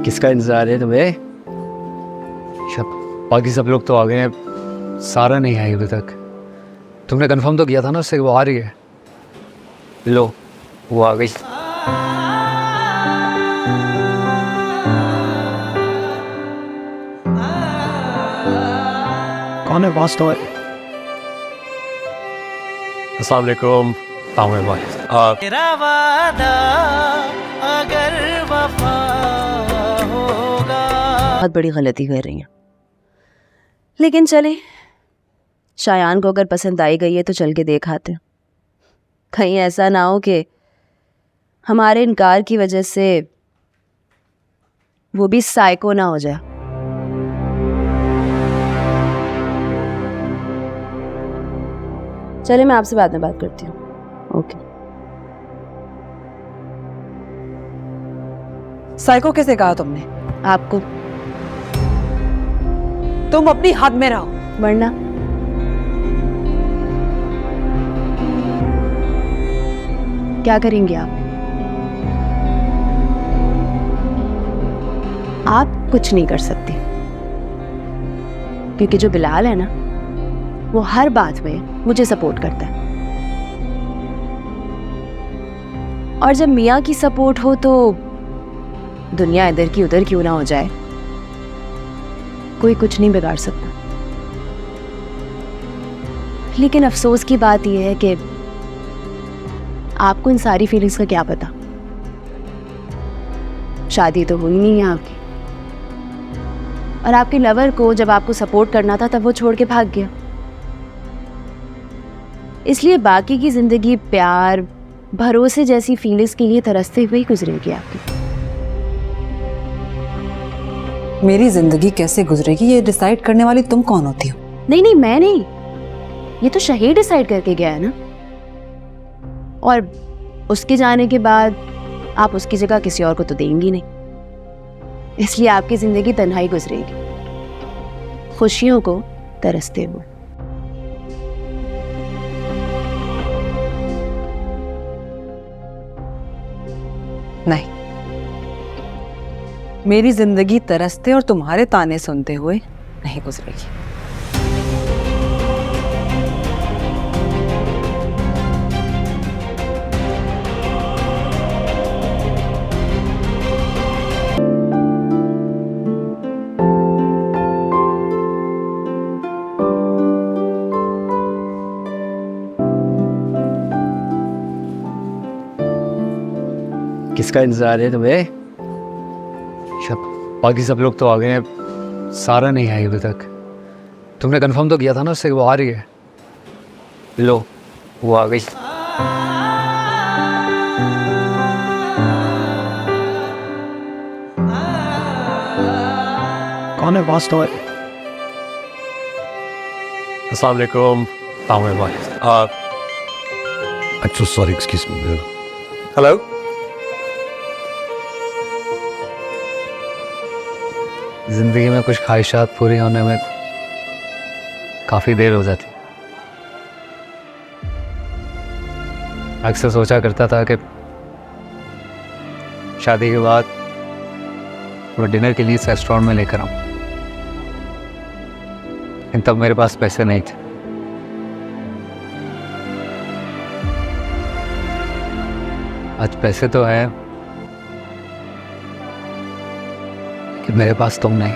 किसका इंतजार है तुम्हें? बाकी सब लोग तो आ गए हैं, सारा नहीं आई अभी तक। तुमने कंफर्म तो किया था ना उससे वो आ रही है? लो, वो आ गई। कौन है बॉस? तो अस्सलाम वालेकुम। तेरा वादा अगर वफा होगा। बहुत बड़ी गलती कर रही हैं, लेकिन चले, शायान को अगर पसंद आई गई है तो चल के देख आते। कहीं ऐसा ना हो कि हमारे इनकार की वजह से वो भी साइको ना हो जाए। चले, मैं आपसे बाद में बात करती हूँ। ओके। साइको कैसे कहा तुमने? आपको तुम अपनी हद में रहो। वरना क्या करेंगे आप? आप कुछ नहीं कर सकती, क्योंकि जो बिलाल है ना, वो हर बात में मुझे सपोर्ट करता है। और जब मियाँ की सपोर्ट हो तो दुनिया इधर की उधर क्यों ना हो जाए, कोई कुछ नहीं बिगाड़ सकता। लेकिन अफसोस की बात यह है कि आपको इन सारी फीलिंग्स का क्या पता। शादी तो हुई नहीं है आपकी, और आपके लवर को जब आपको सपोर्ट करना था तब वो छोड़ के भाग गया। इसलिए बाकी की जिंदगी प्यार, भरोसे जैसी फीलिंग्स के लिए तरसते हुए ही गुजरेगी आपकी। मेरी जिंदगी कैसे गुजरेगी ये डिसाइड करने वाली तुम कौन होती हो? नहीं नहीं, मैं नहीं, ये तो शहीद डिसाइड करके गया है ना। और उसके जाने के बाद आप उसकी जगह किसी और को तो देंगी नहीं, इसलिए आपकी जिंदगी तन्हाई गुजरेगी, खुशियों को तरसते हुए। नहीं, मेरी जिंदगी तरसते और तुम्हारे ताने सुनते हुए नहीं गुजरेगी। किसका इंतजार है तुम्हें? बाकी सब लोग तो आ गए हैं, सारा नहीं आई अभी तक। तुमने कंफर्म तो किया था ना उससे वो आ रही है? लो, वो आ गई। कौन है बॉस? तो अस्सलाम वालेकुम। I'm so sorry, excuse me. Hello. जिंदगी में कुछ ख्वाहिशात पूरी होने में काफ़ी देर हो जाती। अक्सर सोचा करता था कि शादी के बाद वो डिनर के लिए इस रेस्टोरेंट में लेकर आऊं, लेकिन तब मेरे पास पैसे नहीं थे। आज पैसे तो हैं, कि मेरे पास तुम नहीं।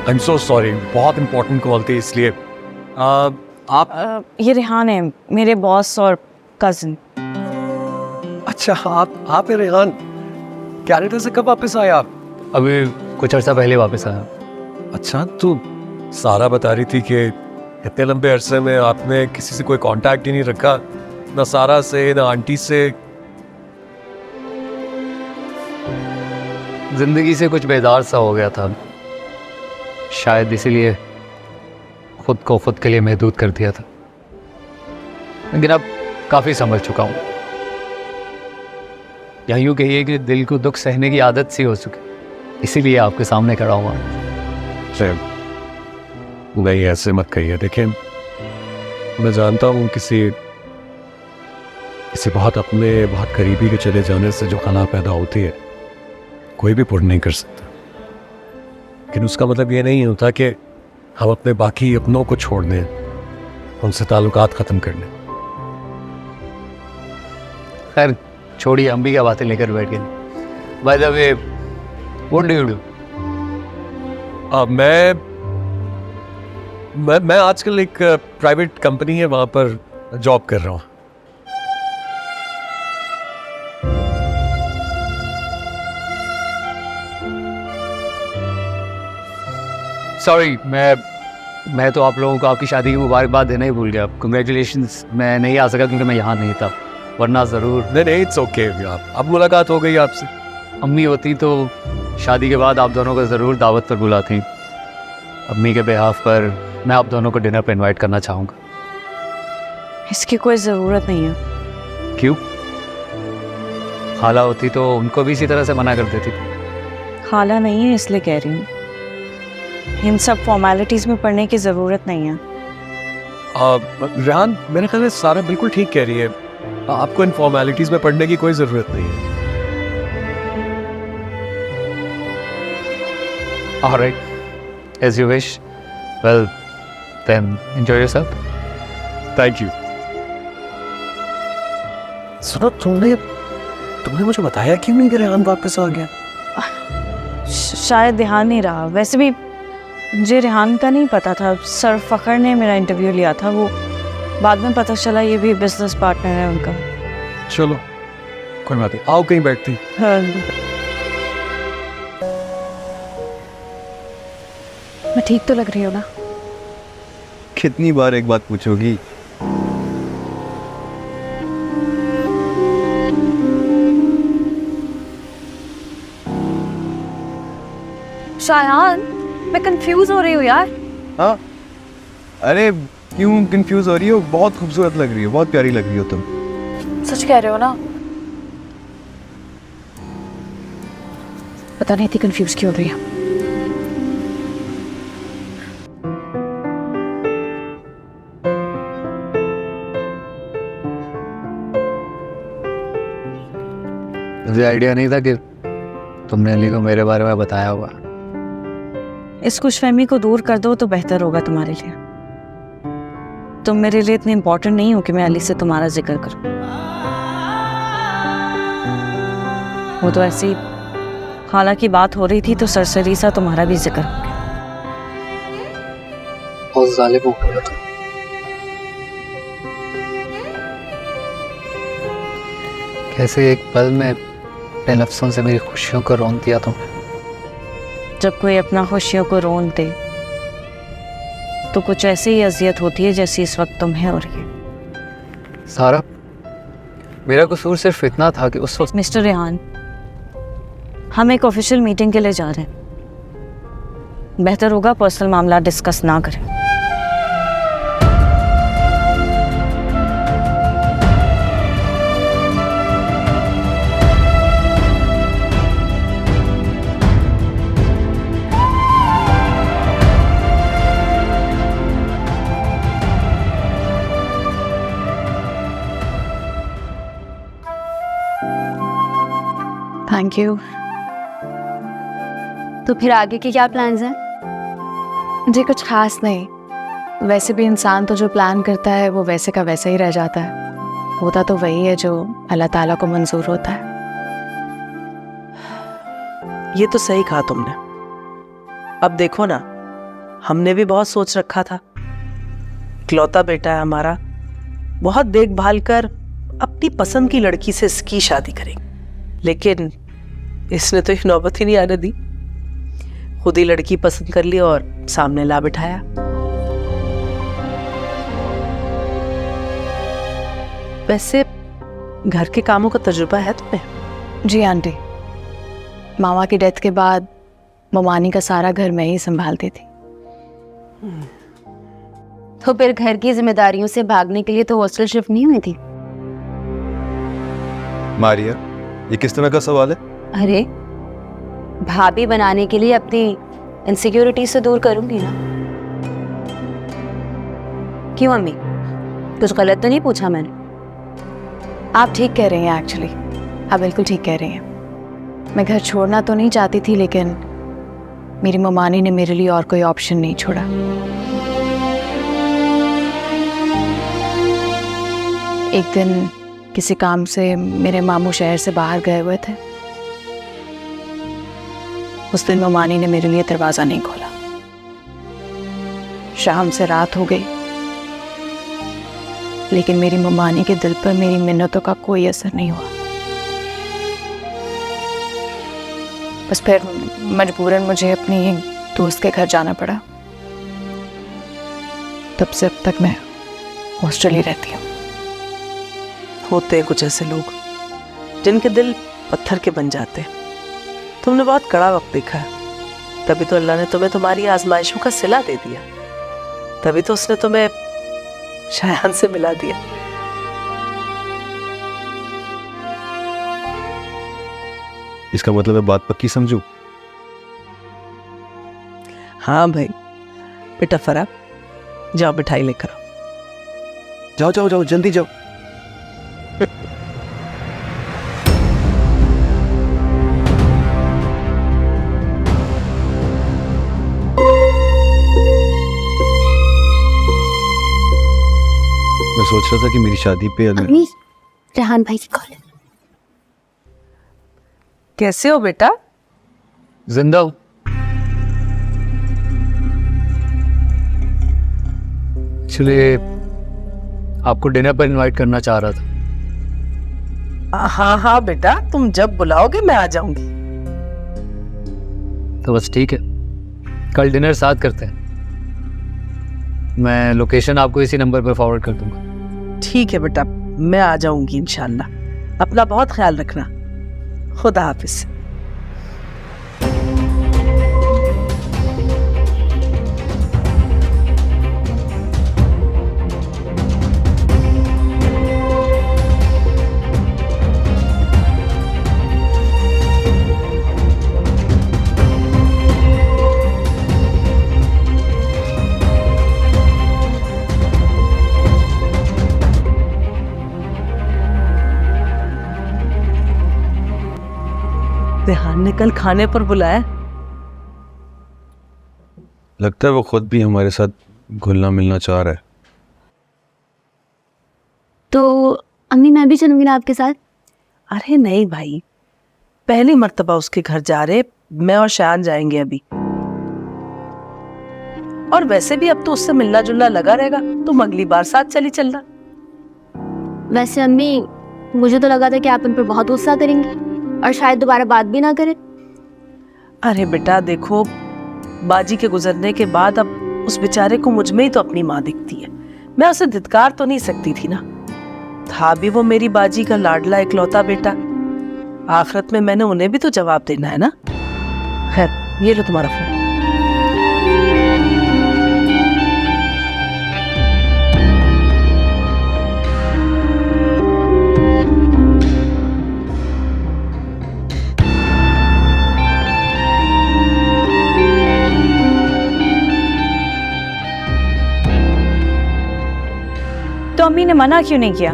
I'm so sorry, बहुत इंपॉर्टेंट कॉल थी इसलिए। आप ये रेहान है, मेरे बॉस और कजिन। अच्छा, आप है रेहान। कैनेडा से कब वापस आए आप? अभी कुछ अर्सा पहले वापस आया। अच्छा, तो सारा बता रही थी कि इतने लंबे अरसे में आपने किसी से कोई कांटेक्ट ही नहीं रखा, ना सारा से ना आंटी से। जिंदगी से कुछ बेदार सा हो गया था, शायद इसीलिए खुद को खुद के लिए महदूद कर दिया था। लेकिन अब काफ़ी समझ चुका हूँ, या यूँ कहिए कि दिल को दुख सहने की आदत सी हो चुकी, इसीलिए आपके सामने खड़ा हुआ। नहीं ऐसे मत कहिए। देखें, मैं जानता हूँ किसी बहुत अपने बहुत करीबी के चले जाने से जो खला पैदा होती है कोई भी पूर्ण नहीं कर सकता, लेकिन उसका मतलब ये नहीं होता कि हम अपने बाकी अपनों को छोड़ दें, उनसे ताल्लुकात ख़त्म कर लें। खैर छोड़िए, हम भी क्या बातें लेकर बैठ गए। By the way, what do you do? मैं आजकल एक प्राइवेट कंपनी है वहाँ पर जॉब कर रहा हूँ। सॉरी, मैं तो आप लोगों को आपकी शादी की मुबारकबाद देना ही भूल गया। कंग्रेचुलेशंस। मैं नहीं आ सका क्योंकि मैं यहाँ नहीं था, वरना ज़रूर। नहीं, इट्स ओके। अब मुलाकात हो गई आपसे। अम्मी होती तो शादी के बाद आप दोनों को ज़रूर दावत पर बुलाती। अम्मी के बिहाफ पर मैं आप दोनों को डिनर पर इनवाइट करना चाहूँगा। इसकी कोई ज़रूरत नहीं है। क्यों? खाला होती तो उनको भी इसी तरह से मना कर देती। खाला नहीं है इसलिए कह रही हूँ, इन सब फॉर्मेलिटीज़ में पढ़ने की ज़रूरत नहीं है। रेहान, मेरे ख्याल में सारा बिल्कुल ठीक कह रही है। आपको इन फॉर्मेलिटीज़ में पढ़ने की कोई ज़रूरत नहीं है। All right, as you wish. Well, then enjoy yourself. Thank you. सुनो, तुमने मुझे बताया क्यों नहीं कि रेहान वापस आ गया? शायद ध्यान नहीं रहा। वैसे भी मुझे रेहान का नहीं पता था। सर फ़खर ने मेरा इंटरव्यू लिया था, वो बाद में पता चला ये भी बिजनेस पार्टनर है उनका। चलो कोई बात नहीं, आओ कहीं बैठती। मैं ठीक तो लग रही हूँ ना? कितनी बार एक बात पूछोगी? शायान, मैं कंफ्यूज हो रही हूँ यार। हाँ, अरे क्यों कंफ्यूज हो रही हो? बहुत खूबसूरत लग रही हो, बहुत प्यारी लग रही हो तुम। सच कह रहे हो ना? पता नहीं इतनी कंफ्यूज क्यों हो रही है। मुझे आइडिया नहीं था कि तुमने अली को मेरे बारे में बताया होगा। इस खुशफहमी को दूर कर दो तो बेहतर होगा तुम्हारे लिए। तुम मेरे लिए इतने इम्पोर्टेंट नहीं हो कि मैं अली से तुम्हारा जिक्र करूं। वो तो ऐसी हालांकि बात हो रही थी तो सरसरी सा तुम्हारा भी जिक्र हो गया। बहुत जालिम हो गया तुम। कैसे एक पल में अपने लफ्ज़ों से मेरी खुशियों को रोन दिया तुमने। जब कोई अपना खुशियों को रोन दे तो कुछ ऐसे ही अजियत होती है जैसी इस वक्त तुम्हें हो रही है। सारा, मेरा कसूर सिर्फ इतना था कि उस वक्त। मिस्टर रेहान, हम एक ऑफिशियल मीटिंग के लिए जा रहे हैं। बेहतर होगा पर्सनल मामला डिस्कस ना करें। Thank you. तो फिर आगे के क्या प्लान्स हैं? जी कुछ खास नहीं। वैसे भी इंसान तो जो प्लान करता है वो वैसे का वैसा ही रह जाता है। होता तो वही है जो अल्लाह ताला को मंजूर होता है। ये तो सही कहा तुमने। अब देखो ना, हमने भी बहुत सोच रखा था। इकलौता बेटा है हमारा, बहुत देखभाल कर अपनी पसंद की लड़की से इसकी शादी करेंगे, लेकिन इसने तो एक नौबत ही नहीं आने दी। खुद ही लड़की पसंद कर ली और सामने ला बिठाया। वैसे घर के कामों का तजुर्बा है तुम्हें? जी आंटी, मामा की डेथ के बाद ममानी का सारा घर मैं ही संभालती थी। तो फिर घर की जिम्मेदारियों से भागने के लिए तो हॉस्टल शिफ्ट नहीं हुई थी? मारिया, ये किस तरह का सवाल है? अरे, भाभी बनाने के लिए अपनी इनसिक्योरिटी से दूर करूंगी ना। क्यों अम्मी, कुछ गलत तो नहीं पूछा मैंने? आप ठीक कह रही हैं एक्चुअली, आप बिल्कुल ठीक कह रही हैं। मैं घर छोड़ना तो नहीं चाहती थी, लेकिन मेरी ममानी ने मेरे लिए और कोई ऑप्शन नहीं छोड़ा। एक दिन किसी काम से मेरे मामू शहर से बाहर गए हुए थे। उस दिन ममानी ने मेरे लिए दरवाज़ा नहीं खोला। शाम से रात हो गई, लेकिन मेरी ममानी के दिल पर मेरी मिन्नतों का कोई असर नहीं हुआ। बस फिर मजबूरन मुझे अपनी एक दोस्त के घर जाना पड़ा। तब से अब तक मैं हॉस्टल ही रहती हूँ। होते हैं कुछ ऐसे लोग जिनके दिल पत्थर के बन जाते हैं। तुमने बहुत कड़ा वक्त देखा है, तभी तो अल्लाह ने तुम्हें तुम्हारी आजमाइशों का सिला दे दिया, तभी तो उसने तुम्हें शायान से मिला दिया। इसका मतलब है बात पक्की समझू? हाँ भाई, बेटा फराब, जाओ मिठाई लेकर आओ। जाओ जाओ जाओ, जल्दी जाओ। मैं सोच रहा था कि मेरी शादी पे अगर अम्मी, रेहान भाई की कॉल। कैसे हो बेटा? जिंदा हूं। एक्चुअली आपको डिनर पर इनवाइट करना चाह रहा था। हाँ हाँ बेटा, तुम जब बुलाओगे मैं आ जाऊंगी। तो बस ठीक है, कल डिनर साथ करते हैं। मैं लोकेशन आपको इसी नंबर पर फॉरवर्ड कर दूंगा। ठीक है बेटा, मैं आ जाऊंगी इंशाल्लाह। अपना बहुत ख्याल रखना। खुदा हाफिज। रेहान ने कल खाने पर बुलाया। लगता है वो खुद भी हमारे साथ घुलना मिलना चाह रहा है। तो अम्मी, मैं भी चलूंगी ना आपके साथ? अरे नहीं भाई, पहली मर्तबा उसके घर जा रहे, मैं और शायान जाएंगे अभी। और वैसे भी अब तो उससे मिलना जुलना लगा रहेगा, तुम अगली बार साथ चली चलना। वैसे अम्मी, मुझे तो लगा था कि आप उन पर बहुत गुस्सा करेंगी और शायद दोबारा बात भी ना करें। अरे बेटा देखो, बाजी के गुजरने के बाद अब उस बेचारे को मुझ में ही तो अपनी माँ दिखती है। मैं उसे धिक्कार तो नहीं सकती थी ना, था भी वो मेरी बाजी का लाडला इकलौता बेटा। आखिरत में मैंने उन्हें भी तो जवाब देना है ना। खैर, ये लो तुम्हारा फोन। तो अम्मी ने मना क्यों नहीं किया?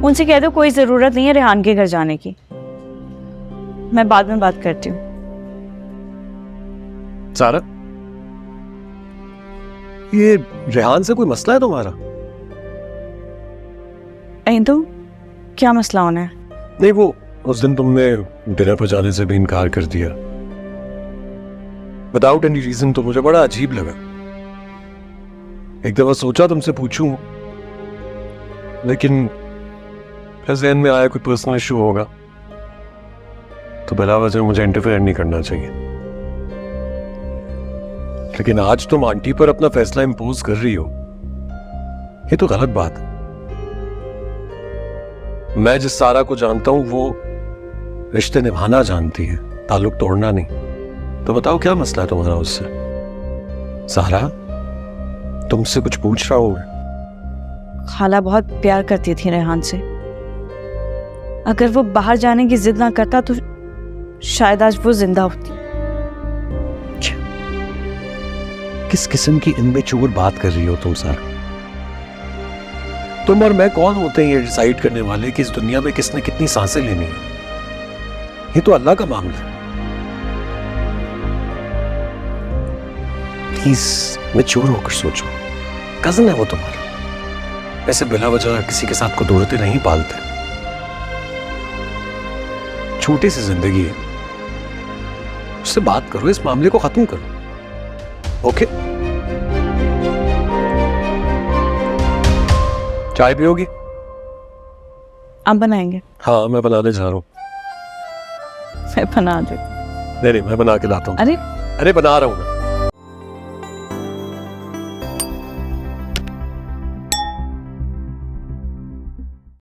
उनसे कह दो कोई जरूरत नहीं है रेहान के घर जाने की, मैं बाद में बात करती हूँ। सारा, ये रेहान से कोई मसला है तुम्हारा? नहीं तो क्या मसला होना है? नहीं, वो उस दिन तुमने डिनर पर जाने से भी इनकार कर दिया विदाउट एनी रीजन, तो मुझे बड़ा अजीब लगा। एक दफा सोचा तुमसे पूछूं, लेकिन फिर ज़हन में आया कोई पर्सनल इशू होगा तो बिला वजह मुझे इंटरफेयर नहीं करना चाहिए। लेकिन आज तुम आंटी पर अपना फैसला इंपोज कर रही हो, ये तो गलत बात है। मैं जिस सारा को जानता हूं वो रिश्ते निभाना जानती है, ताल्लुक तोड़ना नहीं। तो बताओ क्या मसला है तुम्हारा उससे? सारा, तुमसे कुछ पूछ रहा हूं मैं। खाला बहुत प्यार करती थी रेहान से। अगर वो बाहर जाने की जिद ना करता तो शायद आज वो जिंदा होती। किस किस्म की इनमेच्योर बात कर रही हो तुम सारा? तुम और मैं कौन होते हैं ये डिसाइड करने वाले कि इस दुनिया में किसने कितनी सांसें लेनी है? ये तो अल्लाह का मामला है। प्लीज मैच्योर होकर सोचो। कजन है वो तुम्हारा, ऐसे बिला वजह किसी के साथ कुदरतें नहीं पालते। छोटी सी जिंदगी है, उससे बात करो, इस मामले को खत्म करो। ओके? चाय पियोगी? आप बनाएंगे? हाँ, मैं बनाने जा रहा हूँ। मैं बना दूँ? नहीं, मैं बना के लाता हूँ। अरे अरे बना रहा हूँ मैं।